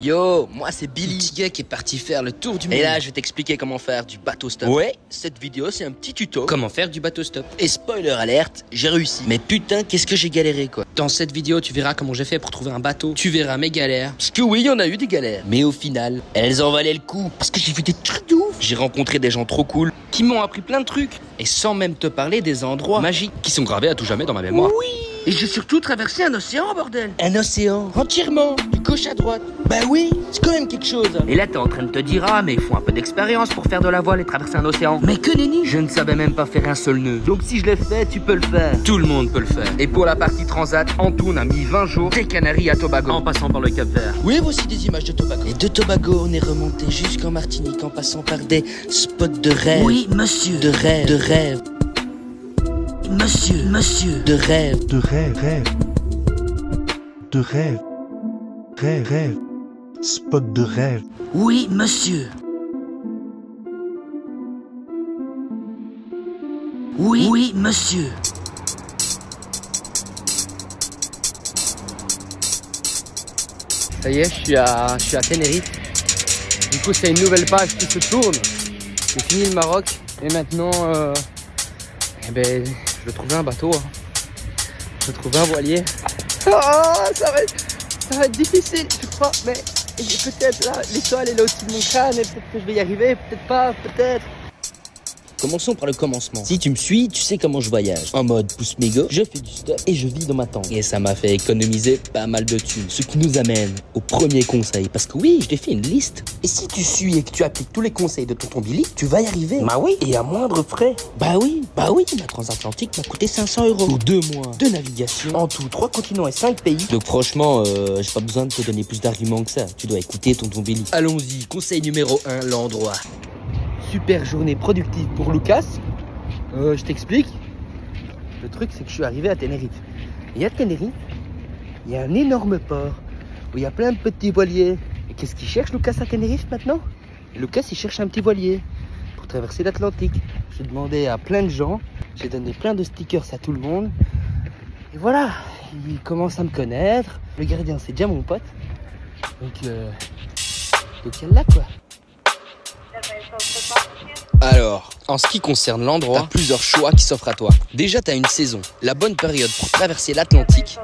Yo, moi c'est Billy, petit gars qui est parti faire le tour du monde. Et là, je vais t'expliquer comment faire du bateau stop. Ouais, cette vidéo c'est un petit tuto. Comment faire du bateau stop. Et spoiler alerte, j'ai réussi. Mais putain, qu'est-ce que j'ai galéré quoi. Dans cette vidéo, tu verras comment j'ai fait pour trouver un bateau. Tu verras mes galères. Parce que oui, il y en a eu des galères. Mais au final, elles en valaient le coup. Parce que j'ai vu des trucs de ouf. J'ai rencontré des gens trop cool qui m'ont appris plein de trucs. Et sans même te parler des endroits magiques qui sont gravés à tout jamais dans ma mémoire. Oui. Et j'ai surtout traversé un océan, bordel. Un océan, entièrement, du gauche à droite. Bah oui, c'est quand même quelque chose. Et là, t'es en train de te dire, ah, mais il faut un peu d'expérience pour faire de la voile et traverser un océan. Mais que nenni. Je ne savais même pas faire un seul nœud. Donc si je l'ai fait, tu peux le faire. Tout le monde peut le faire. Et pour la partie transat, Antoun a mis 20 jours des Canaries à Tobago, en passant par le Cap Vert. Oui, voici des images de Tobago. Et de Tobago, on est remonté jusqu'en Martinique en passant par des spots de rêve. Oui, monsieur. De rêve, de rêve. Monsieur, de rêve, de rêve, de rêve, rêve, spot de rêve. Oui, monsieur. Oui, monsieur. Ça y est, je suis à Tenerife. Du coup, c'est une nouvelle page qui se tourne. J'ai fini le Maroc et maintenant, je vais trouver un bateau. Je vais trouver un voilier. Oh, ça va être difficile, je crois, mais peut-être là, l'étoile est là au-dessus de mon crâne et peut-être que je vais y arriver, peut-être pas, peut-être. Commençons par le commencement. Si tu me suis, tu sais comment je voyage. En mode pouce méga, je fais du stop et je vis dans ma tente. Et ça m'a fait économiser pas mal de thunes. Ce qui nous amène au premier conseil. Parce que oui, je t'ai fait une liste. Et si tu suis et que tu appliques tous les conseils de tonton Billy, tu vas y arriver. Bah oui, et à moindre frais. Bah oui, ma transatlantique m'a coûté 500 € pour 2 mois de navigation. En tout, 3 continents et 5 pays. Donc franchement, j'ai pas besoin de te donner plus d'arguments que ça. Tu dois écouter tonton Billy. Allons-y, conseil numéro 1, l'endroit. Super journée productive pour Lucas. Je t'explique. Le truc, c'est que je suis arrivé à Tenerife. Et à Tenerife, il y a un énorme port où il y a plein de petits voiliers. Et qu'est-ce qu'il cherche, Lucas, à Tenerife maintenant? Lucas, il cherche un petit voilier pour traverser l'Atlantique. J'ai demandé à plein de gens. J'ai donné plein de stickers à tout le monde. Et voilà, il commence à me connaître. Le gardien, c'est déjà mon pote. Donc il y a là, quoi. Alors, en ce qui concerne l'endroit, t'as plusieurs choix qui s'offrent à toi. Déjà, t'as une saison. La bonne période pour traverser l'Atlantique,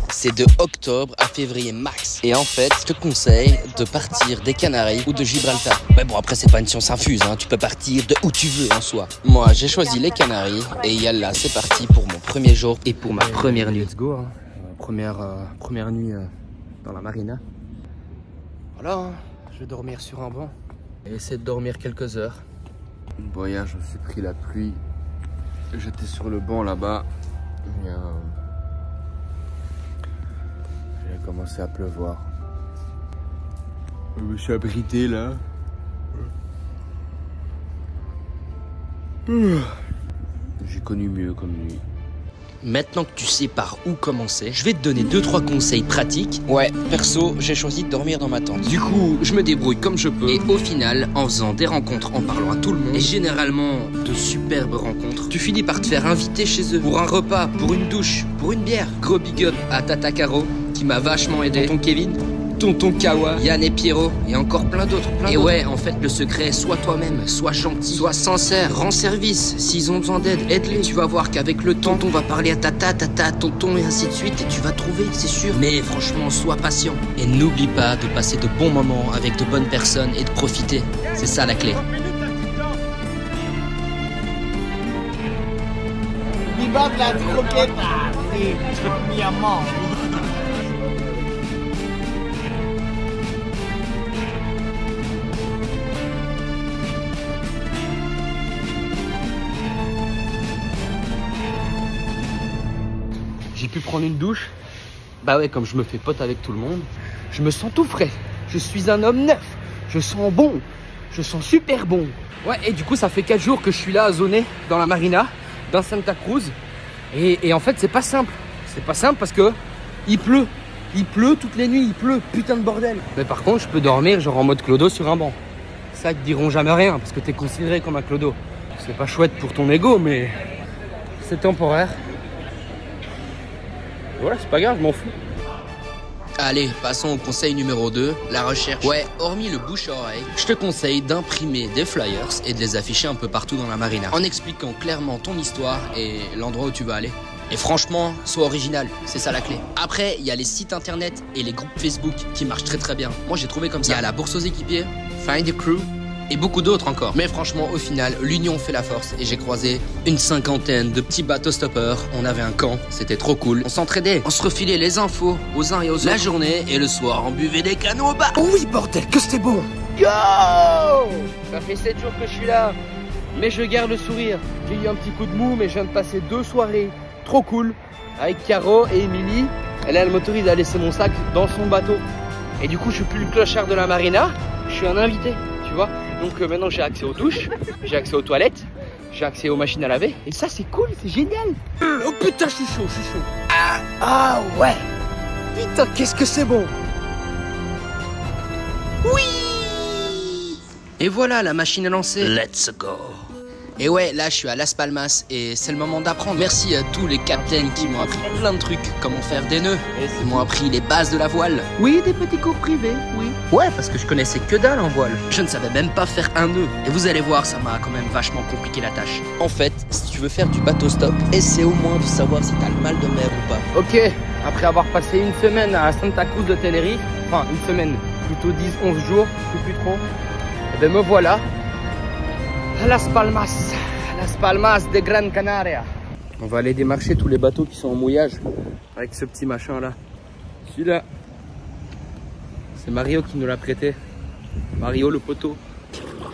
c'est de octobre à février max. Et en fait, je te conseille de partir des Canaries ou de Gibraltar. Mais bon, après, c'est pas une science infuse, hein. Tu peux partir de où tu veux en soi. Moi, j'ai choisi les Canaries et yalla, c'est parti pour mon premier jour et pour ma première nuit. Let's go, hein. Première nuit dans la marina. Voilà, hein. Je vais dormir sur un banc et essayer de dormir quelques heures. Mon voyage, on s'est pris la pluie. J'étais sur le banc là-bas. Il a commencé à pleuvoir. Je me suis abrité là. J'ai connu mieux comme nuit. Maintenant que tu sais par où commencer, je vais te donner 2-3 conseils pratiques. Ouais, perso, j'ai choisi de dormir dans ma tente. Du coup, je me débrouille comme je peux. Et au final, en faisant des rencontres, en parlant à tout le monde, et généralement de superbes rencontres, tu finis par te faire inviter chez eux pour un repas, pour une douche, pour une bière. Gros big up à Tata Caro, qui m'a vachement aidé. Tonton Kevin, Tonton Kawa, Yann et Pierrot, et encore plein d'autres. Et ouais, en fait, le secret, sois toi-même, sois gentil, sois sincère, rends service. S'ils ont besoin d'aide, aide-les. Tu vas voir qu'avec le temps, on va parler à tata, tonton, et ainsi de suite, et tu vas trouver, c'est sûr. Mais franchement, sois patient. Et n'oublie pas de passer de bons moments avec de bonnes personnes et de profiter. C'est ça la clé. Viva la croqueta, sí, mi amor. J'ai pu prendre une douche. Bah ouais, comme je me fais pote avec tout le monde, je me sens tout frais. Je suis un homme neuf. Je sens bon. Je sens super bon. Ouais, et du coup, ça fait 4 jours que je suis là à zoner dans la marina, dans Santa Cruz. Et en fait, c'est pas simple. C'est pas simple parce que il pleut. Il pleut toutes les nuits, il pleut. Putain de bordel. Mais par contre, je peux dormir genre en mode clodo sur un banc. Ça, ils te diront jamais rien parce que t'es considéré comme un clodo. C'est pas chouette pour ton ego, mais c'est temporaire. Voilà, c'est pas grave, je m'en fous. Allez, passons au conseil numéro 2, la recherche. Ouais, hormis le bouche-à-oreille, je te conseille d'imprimer des flyers et de les afficher un peu partout dans la marina, en expliquant clairement ton histoire et l'endroit où tu vas aller. Et franchement, sois original, c'est ça la clé. Après, il y a les sites internet et les groupes Facebook qui marchent très bien. Moi, j'ai trouvé comme ça. Il y a la bourse aux équipiers, Find a Crew et beaucoup d'autres encore. Mais franchement, au final, l'union fait la force et j'ai croisé une 50aine de petits bateaux stoppeurs. On avait un camp, c'était trop cool. On s'entraidait, on se refilait les infos aux uns et aux autres. La journée et le soir, on buvait des canaux au bar. Oui, bordel, que c'était bon. Yo! Ça fait 7 jours que je suis là, mais je garde le sourire. J'ai eu un petit coup de mou, mais je viens de passer 2 soirées trop cool avec Caro et Émilie. Elle m'autorise à laisser mon sac dans son bateau. Et du coup, je suis plus le clochard de la marina, je suis un invité, tu vois. Donc maintenant, j'ai accès aux douches, j'ai accès aux toilettes, j'ai accès aux machines à laver. Et ça, c'est cool, c'est génial. Oh putain, je suis chaud, Ah ouais. Putain, qu'est-ce que c'est bon. Oui. Et voilà, la machine est lancée. Let's go. Et ouais, là je suis à Las Palmas et c'est le moment d'apprendre. Merci à tous les captains qui m'ont appris plein de trucs, comment faire des nœuds. Ils m'ont appris les bases de la voile. Oui, des petits cours privés, oui. Ouais, parce que je connaissais que dalle en voile. Je ne savais même pas faire un nœud. Et vous allez voir, ça m'a quand même vachement compliqué la tâche. En fait, si tu veux faire du bateau stop, essaie au moins de savoir si t'as le mal de mer ou pas. Ok, après avoir passé une semaine à Santa Cruz de Tenerife, enfin une semaine, plutôt 10-11 jours, je sais plus trop, et ben me voilà à Las Palmas de Gran Canaria. On va aller démarcher tous les bateaux qui sont en mouillage avec ce petit machin là. Celui-là, c'est Mario qui nous l'a prêté. Mario le poteau.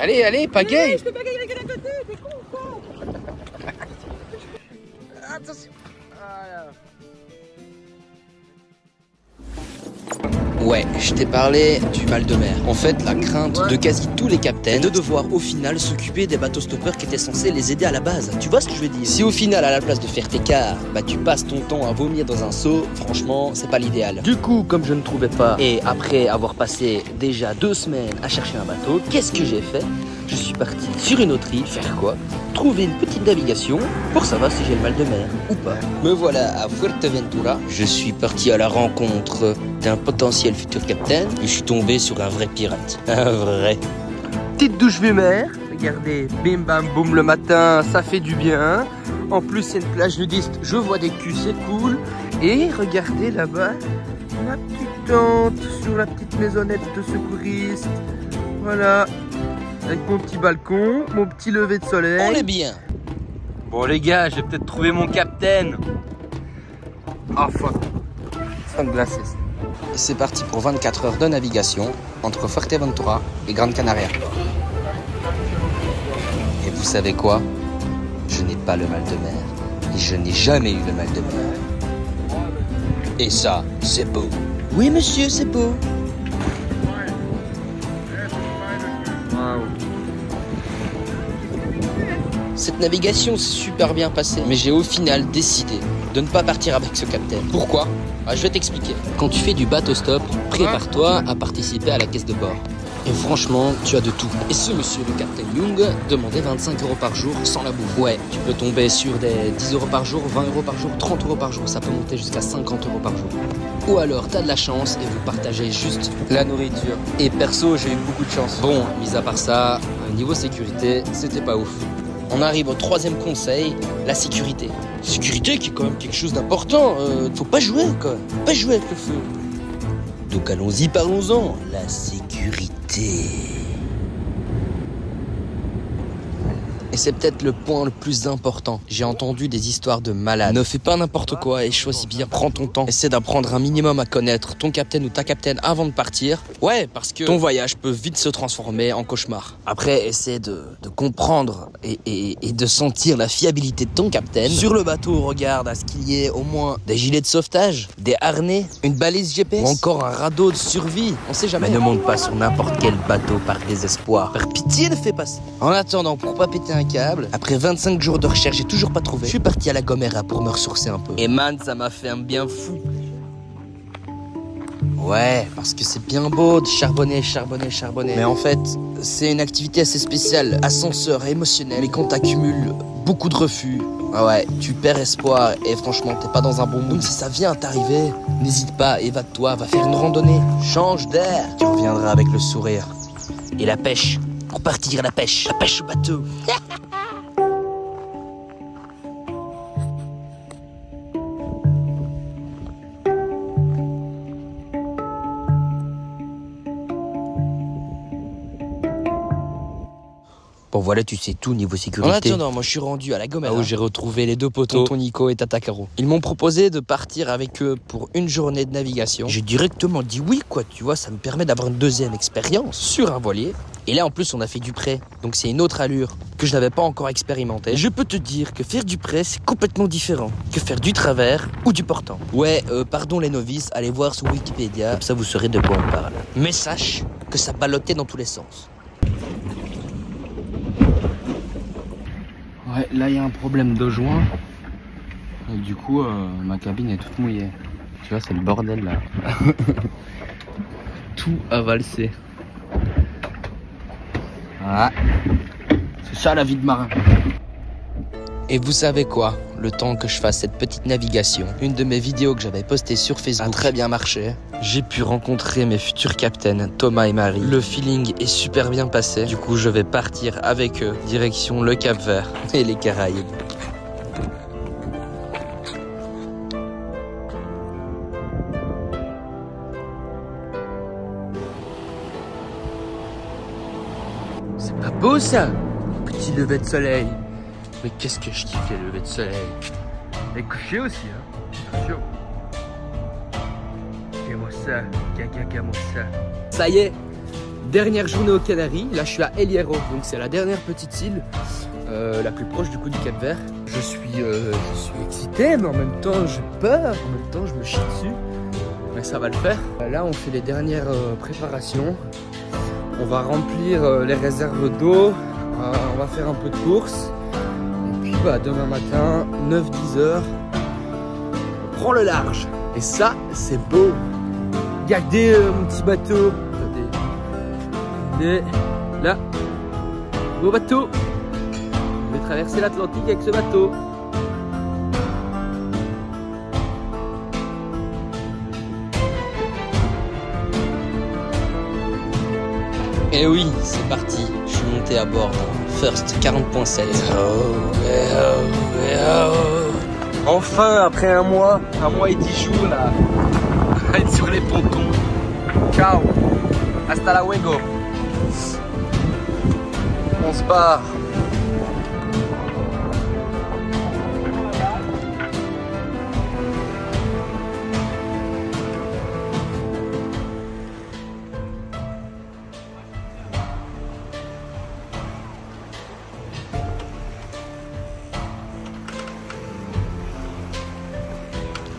Allez, allez, pagaille. Je peux pagaille avec un côté, t'es con ou quoi? Attention. Ouais, je t'ai parlé du mal de mer. En fait, la crainte de quasi tous les captains est de devoir au final s'occuper des bateaux stoppeurs qui étaient censés les aider à la base. Tu vois ce que je veux dire? Si au final, à la place de faire tes quarts, bah tu passes ton temps à vomir dans un seau, franchement, c'est pas l'idéal. Du coup, comme je ne trouvais pas, et après avoir passé déjà 2 semaines à chercher un bateau, qu'est-ce que j'ai fait? Je suis parti sur une autre île, faire quoi? Trouver une petite navigation pour savoir si j'ai le mal de mer ou pas. Me voilà à Fuerteventura. Je suis parti à la rencontre d'un potentiel futur capitaine et je suis tombé sur un vrai pirate. Un vrai. Petite douche vue mer. Regardez, bim bam boum le matin, ça fait du bien. En plus, c'est une plage nudiste. Je vois des culs, c'est cool. Et regardez là-bas, ma petite tente sur la petite maisonnette de secouriste. Voilà. Avec mon petit balcon, mon petit lever de soleil. On est bien. Bon les gars, j'ai peut-être trouvé mon capitaine. Ah fuck. Sunglasses. C'est parti pour 24 heures de navigation entre Fuerteventura et Gran Canaria. Et vous savez quoi? Je n'ai pas le mal de mer. Et je n'ai jamais eu le mal de mer. Et ça, c'est beau. Oui monsieur, c'est beau. Cette navigation s'est super bien passée, mais j'ai au final décidé de ne pas partir avec ce capitaine. Pourquoi? Je vais t'expliquer. Quand tu fais du bateau stop, prépare-toi à participer à la caisse de bord. Et franchement, tu as de tout. Et ce monsieur, le capitaine Young, demandait 25 € par jour sans la bouffe. Ouais, tu peux tomber sur des 10 € par jour, 20 € par jour, 30 € par jour. Ça peut monter jusqu'à 50 € par jour. Ou alors, t'as de la chance et vous partagez juste la nourriture. Et perso, j'ai eu beaucoup de chance. Bon, mis à part ça, niveau sécurité, c'était pas ouf. On arrive au 3e conseil, la sécurité. Sécurité qui est quand même quelque chose d'important. Faut pas jouer, quoi. Faut pas jouer avec le feu. Donc allons-y, parlons-en. La sécurité. Et c'est peut-être le point le plus important. J'ai entendu des histoires de malades. Ne fais pas n'importe quoi et choisis bien. Prends ton temps. Essaie d'apprendre un minimum à connaître ton capitaine ou ta capitaine avant de partir. Ouais, parce que ton voyage peut vite se transformer en cauchemar. Après, essaie de comprendre et de sentir la fiabilité de ton capitaine. Sur le bateau, regarde à ce qu'il y ait au moins des gilets de sauvetage, des harnais, une balise GPS ou encore un radeau de survie. On sait jamais. Mais ne monte pas sur n'importe quel bateau par désespoir. Par pitié, ne fais pas ça. En attendant, pour pas péter un câble, après 25 jours de recherche, j'ai toujours pas trouvé. Je suis parti à la Gomera pour me ressourcer un peu. Et man, ça m'a fait un bien fou. Ouais, parce que c'est bien beau de charbonner. Mais en fait, c'est une activité assez spéciale, ascenseur émotionnel. Mais quand t'accumules beaucoup de refus, Ah ouais, tu perds espoir et franchement, t'es pas dans un bon mood. Donc si ça vient à t'arriver, n'hésite pas, évade-toi, va faire une randonnée. Change d'air. Tu reviendras avec le sourire. Et la pêche. Pour partir à la pêche au bateau. Bon voilà, tu sais tout niveau sécurité. En attendant, moi je suis rendu à la Gomera où j'ai retrouvé les deux poteaux, Tonton Nico et Tata Caro. Ils m'ont proposé de partir avec eux pour une journée de navigation. J'ai directement dit oui quoi, tu vois, ça me permet d'avoir une deuxième expérience sur un voilier. Et là en plus on a fait du près, donc c'est une autre allure que je n'avais pas encore expérimenté. Je peux te dire que faire du près c'est complètement différent que faire du travers ou du portant. Ouais, pardon les novices, allez voir sur Wikipédia, comme ça vous saurez de quoi on parle. Mais sache que ça ballottait dans tous les sens. Ouais, là il y a un problème de joint. Et du coup, ma cabine est toute mouillée. Tu vois, c'est le bordel là. Tout a valsé. Ah, c'est ça la vie de marin. Et vous savez quoi? Le temps que je fasse cette petite navigation, une de mes vidéos que j'avais postée sur Facebook a très bien marché. J'ai pu rencontrer mes futurs captains, Thomas et Marie. Le feeling est super bien passé. Du coup, je vais partir avec eux, direction le Cap-Vert et les Caraïbes. C'est pas beau ça? Petit lever de soleil. Mais qu'est-ce que je kiffe les levées de soleil. Et coucher aussi, hein. Attention. Regarde-moi ça. Regarde-moi ça. Ça y est. Dernière journée aux Canaries. Là, je suis à El Hierro. Donc, c'est la dernière petite île. La plus proche du coup du Cap-Vert. Je suis excité, mais en même temps, j'ai peur. En même temps, je me chie dessus. Mais ça va le faire. Là, on fait les dernières préparations. On va remplir les réserves d'eau. On va faire un peu de course. Et puis bah, demain matin, 9-10 heures, on prend le large. Et ça, c'est beau. Regardez mon petit bateau. Regardez. Là, beau bateau. On va traverser l'Atlantique avec ce bateau. Et oui, c'est parti. Je suis monté à bord d'un First 40.7. Enfin, après un mois et 10 jours là, à être sur les pontons. Ciao, hasta la luego. On se barre.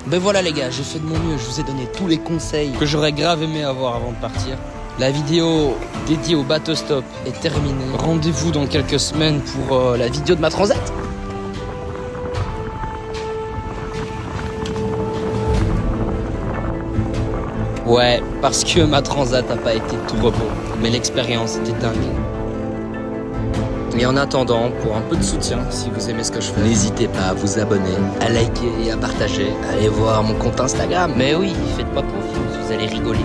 Ben voilà les gars, j'ai fait de mon mieux, je vous ai donné tous les conseils que j'aurais grave aimé avoir avant de partir. La vidéo dédiée au bateau stop est terminée. Rendez-vous dans quelques semaines pour la vidéo de ma transat. Ouais, parce que ma transat n'a pas été tout repos, mais l'expérience était dingue. Et en attendant, pour un peu de soutien, si vous aimez ce que je fais, n'hésitez pas à vous abonner, à liker et à partager. Allez voir mon compte Instagram. Mais oui, faites-moi confiance, vous allez rigoler.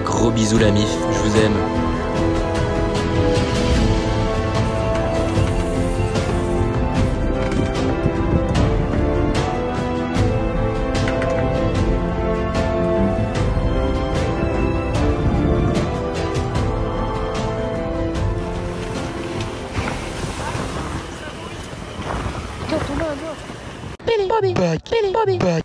Gros bisous la mif, je vous aime. Bobby.